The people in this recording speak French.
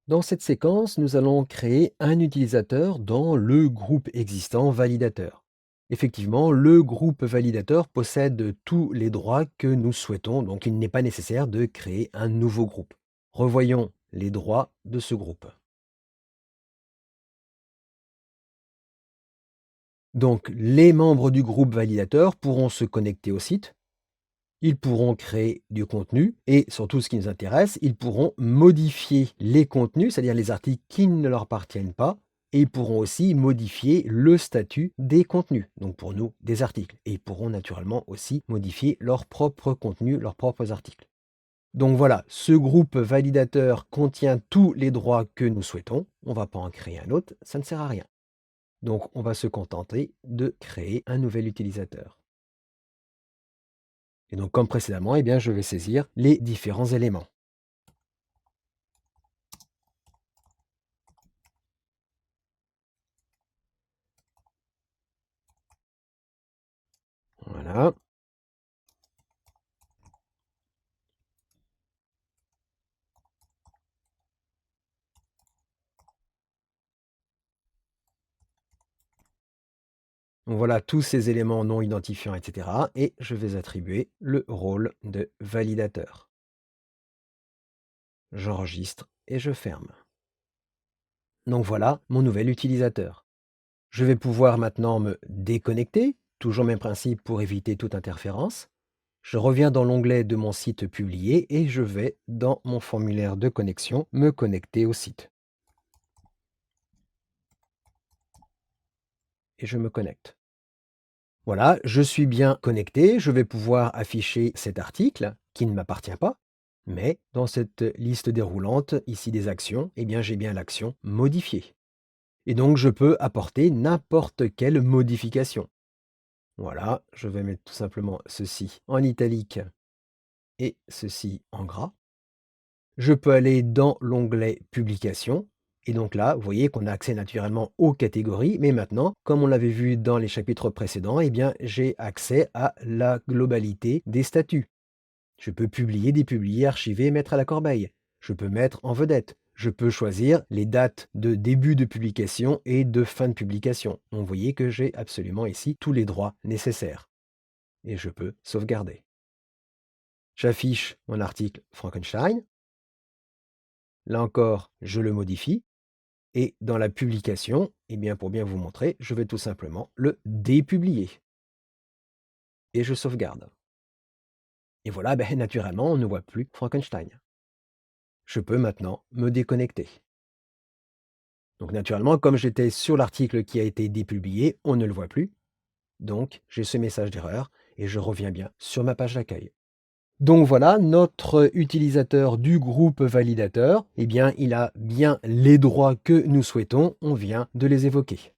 Dans cette séquence, nous allons créer un utilisateur dans le groupe existant validateur. Effectivement, le groupe validateur possède tous les droits que nous souhaitons, donc il n'est pas nécessaire de créer un nouveau groupe. Revoyons les droits de ce groupe. Donc, les membres du groupe validateur pourront se connecter au site, ils pourront créer du contenu et surtout ce qui nous intéresse, ils pourront modifier les contenus, c'est-à-dire les articles qui ne leur appartiennent pas, et ils pourront aussi modifier le statut des contenus, donc pour nous des articles. Et ils pourront naturellement aussi modifier leur propre contenu, leurs propres articles. Donc voilà, ce groupe validateur contient tous les droits que nous souhaitons. On ne va pas en créer un autre, ça ne sert à rien. Donc on va se contenter de créer un nouvel utilisateur. Et donc comme précédemment, eh bien, je vais saisir les différents éléments. Voilà. Donc voilà tous ces éléments non identifiants, etc. Et je vais attribuer le rôle de validateur. J'enregistre et je ferme. Donc voilà mon nouvel utilisateur. Je vais pouvoir maintenant me déconnecter, toujours même principe pour éviter toute interférence. Je reviens dans l'onglet de mon site publié et je vais dans mon formulaire de connexion me connecter au site. Et je me connecte. Voilà, je suis bien connecté, je vais pouvoir afficher cet article qui ne m'appartient pas, mais dans cette liste déroulante, ici des actions, eh bien j'ai bien l'action modifier. Et donc je peux apporter n'importe quelle modification. Voilà, je vais mettre tout simplement ceci en italique et ceci en gras. Je peux aller dans l'onglet publication. Et donc là, vous voyez qu'on a accès naturellement aux catégories, mais maintenant, comme on l'avait vu dans les chapitres précédents, eh bien, j'ai accès à la globalité des statuts. Je peux publier, dépublier, archiver, mettre à la corbeille. Je peux mettre en vedette. Je peux choisir les dates de début de publication et de fin de publication. Donc, vous voyez que j'ai absolument ici tous les droits nécessaires. Et je peux sauvegarder. J'affiche mon article Frankenstein. Là encore, je le modifie. Et dans la publication, eh bien, pour bien vous montrer, je vais tout simplement le dépublier. Et je sauvegarde. Et voilà, ben, naturellement, on ne voit plus Frankenstein. Je peux maintenant me déconnecter. Donc naturellement, comme j'étais sur l'article qui a été dépublié, on ne le voit plus. Donc j'ai ce message d'erreur et je reviens bien sur ma page d'accueil. Donc voilà, notre utilisateur du groupe validateur, eh bien, il a bien les droits que nous souhaitons, on vient de les évoquer.